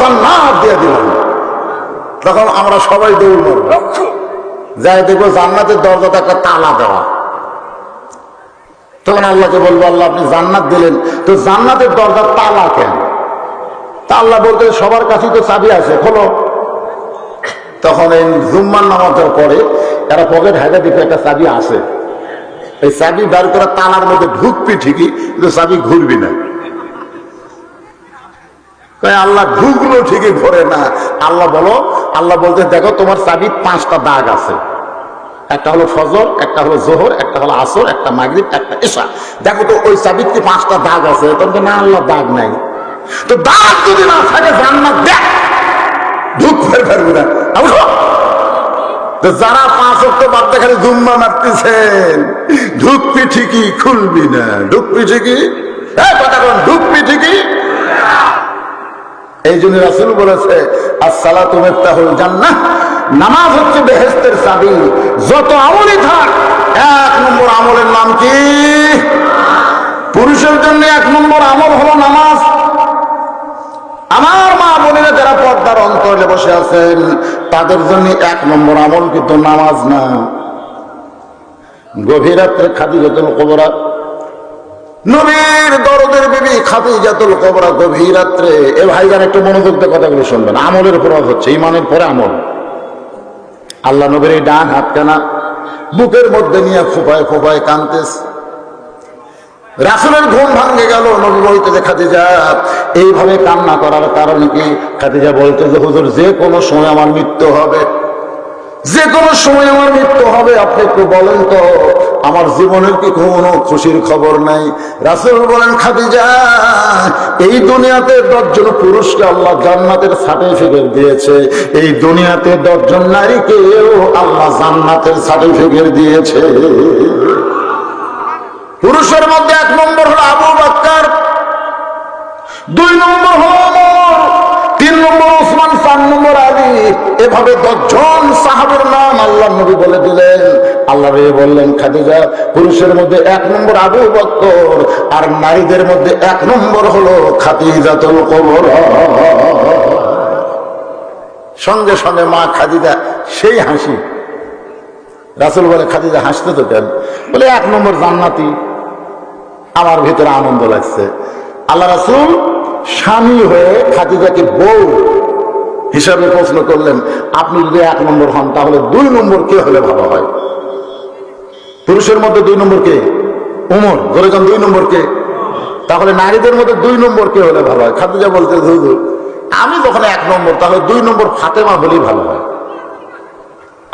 জান্নাত দিয়ে দিলাম। তখন আমরা সবাই দৌড় মারব, যাই দেখবো জান্নাতের দরজাতে একটা তালা দেওয়া। তখন আল্লাহকে বলবো, আল্লাহ আপনি জান্নাত দিলেন, তো জান্নাতের দরজার তালা কেন? তা আল্লাহ বলতে সবার কাছেই তো চাবি আছে, খোলো। তখন এই জুম্মার নামাজের পরে এরা পকেট হাইটা দিকে একটা চাবি আছে, এই চাবি বার করে তালার মধ্যে ঢুকবি ঠিকই, কিন্তু চাবি ঘুরবি না। আল্লাহ ঢুকলো ঠিকই ঘোরে না। আল্লাহ বলো, আল্লাহ বলতে দেখো তোমার চাবি 5টা দাগ আছে, একটা হলো ফজর, একটা হলো জোহর, একটা হলো আসর, একটা মাগরিব, একটা এশা। দেখো তো ওই চাবির কি 5টা দাগ আছে? তখন না, আল্লাহ দাগ নাই। তো দাগ যদি না থাকে জান্নাত দেখ, ঢুক ফেরবে না। যারা 5 ওয়াক্ত বাদ খালি জুম্মা মারতেছেন, ঢুকবি ঠিকই খুলবি না, ঢুকবি ঠিকই, কথা বল, ঢুকবি ঠিকই। এই জন্য রাসূল বলেছে, আসসালাতু মিফতাহুল জান্নাহ, নামাজ হচ্ছে বেহেশতের চাবি। যত আমলই থাক, 1 নম্বর আমলের নাম কি? পুরুষের জন্য 1 নম্বর আমল হলো নামাজ। আমার মা বোনেরা যারা পর্দার অন্তরে বসে আছেন, তাদের জন্য 1 নম্বর আমল কিন্তু নামাজ না। গভীর রাত্রে খাদিজাতুল কুবরা, নবীর দরদের বিবি খাদিজাতুল কুবরা গভীর রাত্রে, এ ভাইজান একটু মনোযোগ দিয়ে কথাগুলো শুনবেন, আমলের উপর হচ্ছে, ঈমানের পরে আমল। আল্লাহ নবীর এই ডান হাতখানা বুকের মধ্যে নিয়ে ফোঁপায় ফোঁপায় কাঁদতেছে। রাসূলের ঘুম ভাঙে গেল। নবী বলতেছে, খাদিজা এইভাবে কান্না করার কারণ কি? খাদিজা বলতেছে, হুজুর যে কোনো সময় আমার মৃত্যু হবে, যে কোনো সময় আমার মৃত্যু হবে, আপনি একটু বলেন তো আমার জীবনের কি কোনো খুশির খবর নাই? রাসূল বলেন, খাদিজা এই দুনিয়াতে 10 জন পুরুষকে আল্লাহ জান্নাতের সার্টিফিকেট দিয়েছে, এই দুনিয়াতে 10 জন নারীকেও আল্লাহ জান্নাতের সার্টিফিকেট দিয়েছে। পুরুষের মধ্যে 1 নম্বর হলো আবু বকর, 2 নম্বর হলো ওমর, 3 নম্বর ওসমান, 4 নম্বর আলী। এভাবে 10 জন সাহাবীর নাম আল্লাহ নবী বলে দিলেন। আল্লাহ নবী বললেন, খাদিজা পুরুষের মধ্যে 1 নম্বর আবু বকর, আর নারীদের মধ্যে 1 নম্বর হলো খাদিজাতুল কুবরা। সঙ্গে সঙ্গে মা খাদিজা সেই হাসি। রাসূল বলে, খাদিজা হাসতে তো কেন? বলে 1 নম্বর জান্নাতি। আমার ভিতরে আনন্দ লাগছে। আল্লাহ রাসূল স্বামী হয়ে খাদিজাকে বউ হিসাবে প্রশ্ন করলেন, আপনি যদি 1 নম্বর হন তাহলে 2 নম্বর কে হলে ভালো হয়? পুরুষের মধ্যে 2 নম্বর কে? ওমর। ধরে যান 2 নম্বর কে? তাহলে নারীদের মধ্যে 2 নম্বর কে হলে ভালো হয়? খাদিজা বলতে, হুজুর আমি যখন 1 নম্বর, তাহলে 2 নম্বর ফাতেমা হলেই ভালো হয়।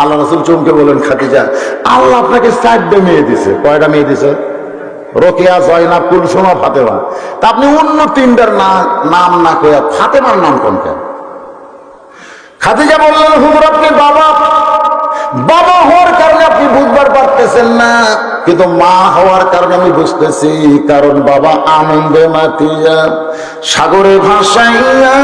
আল্লাহ রাসূল চমকে বলেন, খাদিজা আল্লাহ আপনাকে 4টা মেয়ে দিছে। কয়টা মেয়ে দিছে? রোকেয়া, জয়নাব, কুলসুমা, ফাতেমা। তা আপনি অন্য 3টার নাম না কইয়া ফাতেমার নাম কোন কেন? খাদিজা বললেন, হুজুর আপনি বাবা হওয়ার কারণে আপনি বুঝবার পারতেছেন না, কিন্তু মা হওয়ার কারণে আমি বুঝতেছি। কারণ বাবা আনন্দে মাতিয়া সাগরে ভাসাইয়া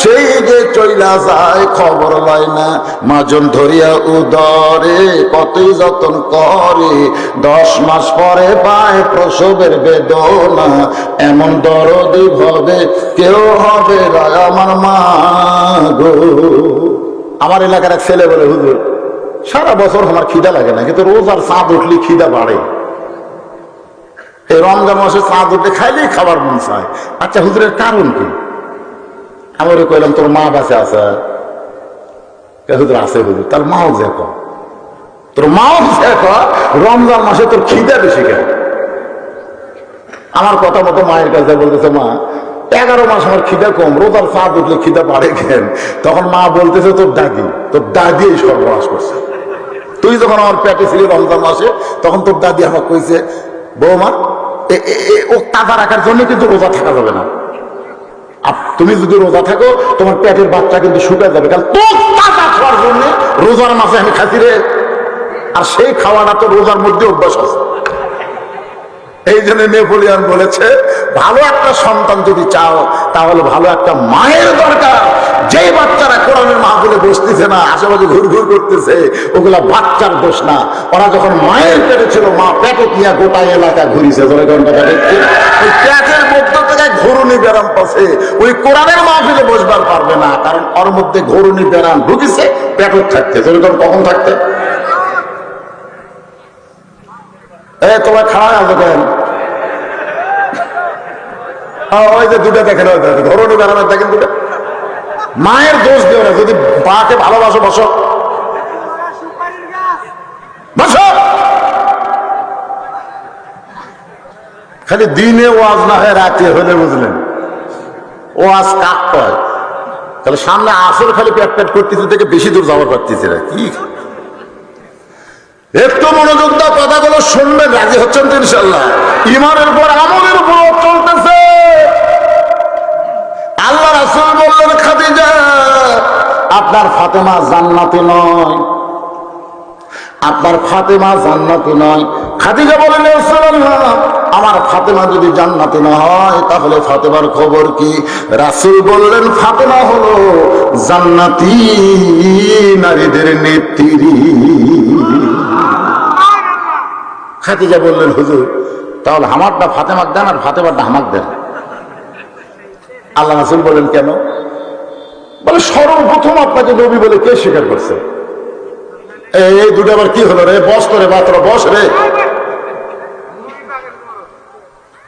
সেই যে চইলা যায়, খবর লয় না। মাজন ধরিয়া উদরে কতই যতন করে, 10 মাস পরে পায় প্রসবের বেদনা। এমন দরদি ভাবে কেউ হবে না আমার মা গো। আমার এলাকার এক ছেলে বলে, হুজুর সারা বছর আমার খিদা লাগে না, কিন্তু রোজার চাঁদ উঠলে খিদা বাড়ে। এই রমজান মাসে চাঁদ উঠলে খাইলেই খাবার মন চায়। আচ্ছা হুজুরের কারণ কি? আমি কইলাম, তোর মা বাঁচে আছে? হুজুর আছে। হুজুর তার মাও যে তোর মাও যে রমজান মাসে তোর খিদা বেশি কেন? আমার কথা মতো মায়ের কাছে বলতেছে, মা 11 মাস আমার খিদা কম, রোজার চাঁদ উঠলে খিদা বাড়ে কেন? তখন মা বলতেছে, তোর দাদি এই সর্বনাশ করছে। তুই যখন আমার পেটে ছিলি রমজান মাসে, তখন তোর দাদি আমাকে কইছে, বৌমা ও তাজা রাখার জন্য কিন্তু রোজা থাকা যাবে না। তুমি যদি রোজা থাকো তোমার পেটের বাচ্চা কিন্তু শুকায় যাবে, কারণ তোর তাজা খাওয়ার জন্য রোজার মাসে আমি খাচ্ছি রে। আর সেই খাওয়াটা তো রোজার মধ্যে অভ্যাস আছে। এই জন্য নেপোলিয়ন বলেছে, ভালো একটা সন্তান যদি চাও তাহলে ভালো একটা মায়ের দরকার। যেই বাচ্চারা কোরআনের মাহফিলে বসতেছে না, আশেপাশে ঘুরঘুর করতেছে, ওগুলা বাচ্চার দোষ না। ওরা যখন মায়ের পেটে ছিল, মা পেটে নিয়ে গোটা এলাকা ঘুরিছে। পেটের মধ্য থেকে ঘুরুনি ব্যারাম পাশে, ওই কোরআনের মাহফিলে বসবার পারবে না, কারণ ওর মধ্যে ঘূর্ণি ব্যারাম ঢুকেছে, পেটক থাকতে। যেরকম কখন থাকতে তোমার খাওয়া আছে কেন? ওই যে দুটো দেখেন, ঘূর্ণি ব্যারামের দেখেন দুটো। মায়ের দোষ দিও না, যদি মাকে ভালোবাসো বসো বসো। খালি দিনে ওয়াজ না হয় রাতে হলে, বুঝলেন? ওয়াজ কাক কয়, তাহলে সামনে আসর খালি প্যাট প্যাট করতেছে, থেকে বেশি দূর যাওয়ার পারতেছে না। কি একটু মনোযোগ দাও, কথাগুলো শুনবেন, রাজি হচ্ছেন তো ইনশাল্লাহ? ইমানের উপর আমলের উপর চলতেছে। আল্লাহ রাসূল বললেন, খাদিজা আপনার ফাতেমা জান্নাতি নয়, আপনার ফাতেমা জান্নাতি নয়। খাদিজা বলেন, রাসূলুল্লাহ আমার ফাতেমা যদি জান্নাতি না হয় তাহলে ফাতেমার খবর কি? রাসূল বললেন, ফাতেমা হলো জান্নাতি নারীদের নেত্রী। খাদিজা বললেন, হুজুর তাহলে আমারটা ফাতেমাকে দেন আর ফাতেমারটা আমাকে দেন। আল্লাহ রাসূল বলেন, কেন? বলে, সর্বপ্রথম আপনাকে নবী বলে কে স্বীকার করছে? এই দুটো আবার কি হলো রে? বস করে মাত্র বস রে।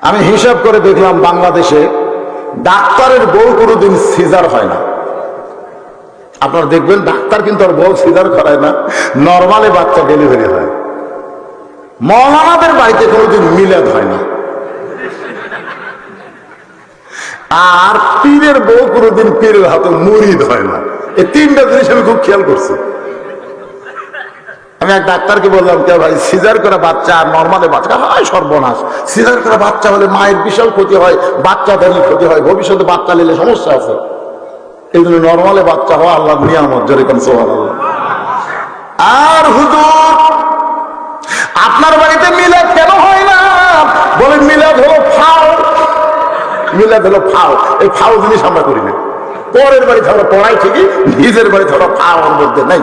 আমি হিসাব করে দেখলাম, বাংলাদেশে ডাক্তারের বউ কোনোদিন সিজার হয় না। আপনারা দেখবেন, ডাক্তার কিন্তু আর বউ সিজার করায় না, নর্মালি বাচ্চা ডেলিভারি হয়। মৌলানাদের বাড়িতে কোনোদিন মিলাদ হয় না, আর পীরের বউ কোনোদিন পীরের হাতে মুরিদ হয় না। এই তিনটা জিনিস আমি খুব খেয়াল করছি। আমি এক ডাক্তারকে বললাম, কে ভাই সিজার করা বাচ্চা আর নর্মালে বাচ্চা হয়? সর্বনাশ, সিজার করা বাচ্চা হলে মায়ের বিশাল ক্ষতি হয়, বাচ্চাদেরই ক্ষতি হয়, ভবিষ্যতে বাচ্চা নিলে সমস্যা আছে। এই জন্য নর্মালে বাচ্চা হওয়া আল্লাহর নিয়ামত, যেরকম সুবহানাল্লাহ। আর হুজুর আপনার বাড়িতে মিলাদ কেন হয় না? বলে, মিলাদ হলো ফাও, মিলাদ হলো ফাও। এই ফাও জিনিস আমরা করি না। পরের বাড়িতে আমরা পড়াই ঠিকই, নিজের বাড়িতে আমরা ফাও ওর মধ্যে নাই।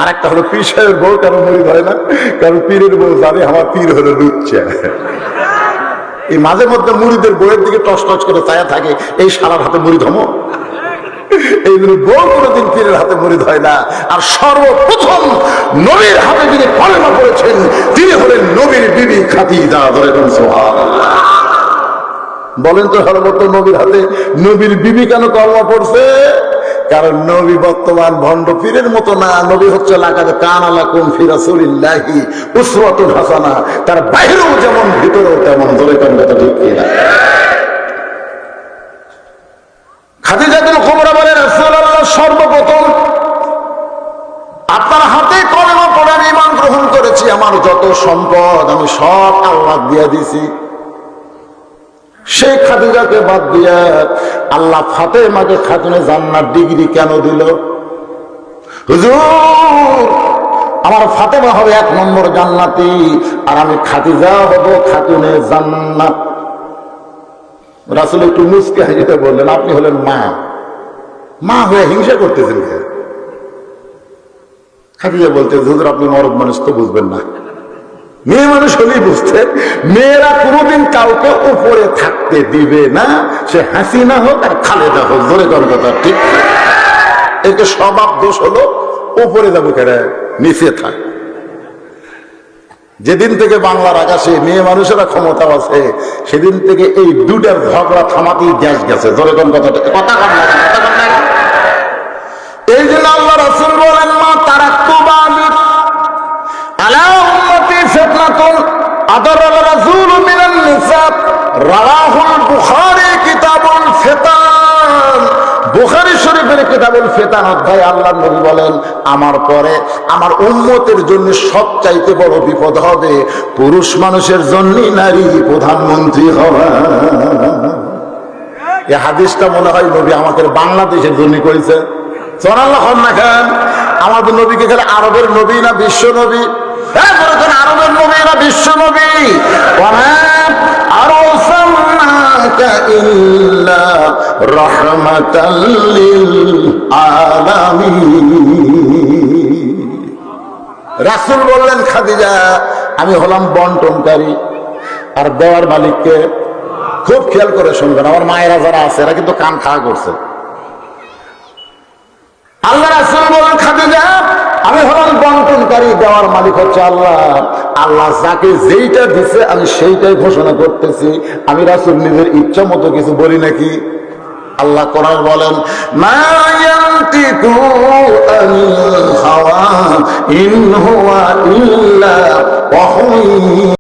আর একটা হলো পীর সাহেবের বউ কেন মুরিদ হয় না? কারণ পীরের বউ জানে আমার পীর হলো লুচ্চা। এই মাঝে মধ্যে মুরিদের বউয়ের দিকে টস টস করে চায়া থাকে, এই শালার হাতে মুরিদ হমো। এই জন্য বউ কোনোদিন পীরের হাতে মুরিদ হয় না। আর সর্বপ্রথম নবীর হাতে যিনি কলেমা পড়েছেন তিনি হলেন নবীর বিবি খাদিজা। সুবহানাল্লাহ। বলেন তো, সর্বপ্রথম নবীর হাতে নবীর বিবি কেন কলেমা পড়ছে? কারণ নবী বর্তমান ভণ্ড পীরের মতো না। নবী হচ্ছে লাকাদ কানা লাকুম ফি রাসূলিল্লাহি উসওয়াতুন হাসানা। তার বাইরেও যেমন ভিতরেও তেমন। ধরে কোন কথা ঠিক কিনা? খাদিজা বিনতে খুবরা বলেন, রাসূলুল্লাহ সর্বপ্রথম আপনার হাতে কলেমা পড়ে আমি ঈমান গ্রহণ করেছি। আমার যত সম্পদ আমি সব আল্লাহ দিয়ে দিছি। সেই খাদিজাকে বাদ দিয়া আল্লাহ ফাতেমাকে খাতুনে জান্নাত ডিগ্রি কেন দিল? হুজুর আমার ফাতেমা হবে 1 নম্বর জান্নাতি, আর আমি খাদিজা হব খাতুনে জান্নাত। রাসূল একটু মুস্কি হাসিতে বললেন, আপনি হলেন মা, মা হয়ে হিংসা করতেছেন কে? খাদিজা বলতে, হুজুর আপনি মরদ মানুষ তো বুঝবেন না। মেয়ে মানুষ হলেই বুঝতে, মেয়েরা কোনোদিন কাউকে উপরে থাকতে দিবে না, সে হাসিনা হোক আর খালেদা হোক। ধরে কোন কথা ঠিক? এতে স্বভাব দোষ হলো উপরে যাবো কেন, নিচে থাক। যেদিন থেকে বাংলার আকাশে মেয়ে মানুষেরা ক্ষমতা আছে, সেদিন থেকে এই দুটার ঝগড়া থামাতেই দেশ গেছে। ধরে কোন কথা কথা কম লাগে, কথা কম লাগে। এই জন্য আল্লাহ রাসূল বলেন, মা তারাক্তু বাদি আলা উম্মতি ফিতনাতুন আদারাল রাসূল মিনান নিসা। রাওয়াহুল বুখারী কিতাবুল ফিতান। বুখারী শরীফের কিতাবুল ফিতান অধ্যায়ে আল্লাহর নবী বলেন, আমার পরে আমার উম্মতের জন্য সবচাইতে বড় বিপদ হবে পুরুষ মানুষের জন্যই নারী প্রধানমন্ত্রী হওয়া। এই হাদিসটা মনে হয় নবী আমাদের বাংলাদেশের জন্য করেছে। সুবহানাল্লাহ না খান? আমাদের নবীকে খেলে আরবের নবী না বিশ্ব নবী? হ্যাঁ বলেছেন, আরবের নবী না বিশ্ব নবী? আরসালনাকা ইল্লা রাহমাতাল লিল আলামিন। রাসূল বললেন, খাদিজা আমি হলাম বন্টনকারী, আর দেওয়ার মালিককে খুব খেয়াল করে শুনবেন, আমার মায়েরা যারা আছে এরা কিন্তু কান খাওয়া করছে। আল্লাহ রাসূল বলেন, খাদিজা আমি হলাম বন্টনকারী, দেওয়ার মালিক হচ্ছে আল্লাহ। আল্লাহ যাকে যেইটা দিছে আমি সেইটাই ঘোষণা করতেছি, আমি রাসূল নিজের ইচ্ছা মতো কিছু বলি নাকি। আল্লাহ কোরআন বলেন, মা ইয়ানতিকু আনিল হাওয়া ইন হুয়া ইল্লা ওয়াহয়ুন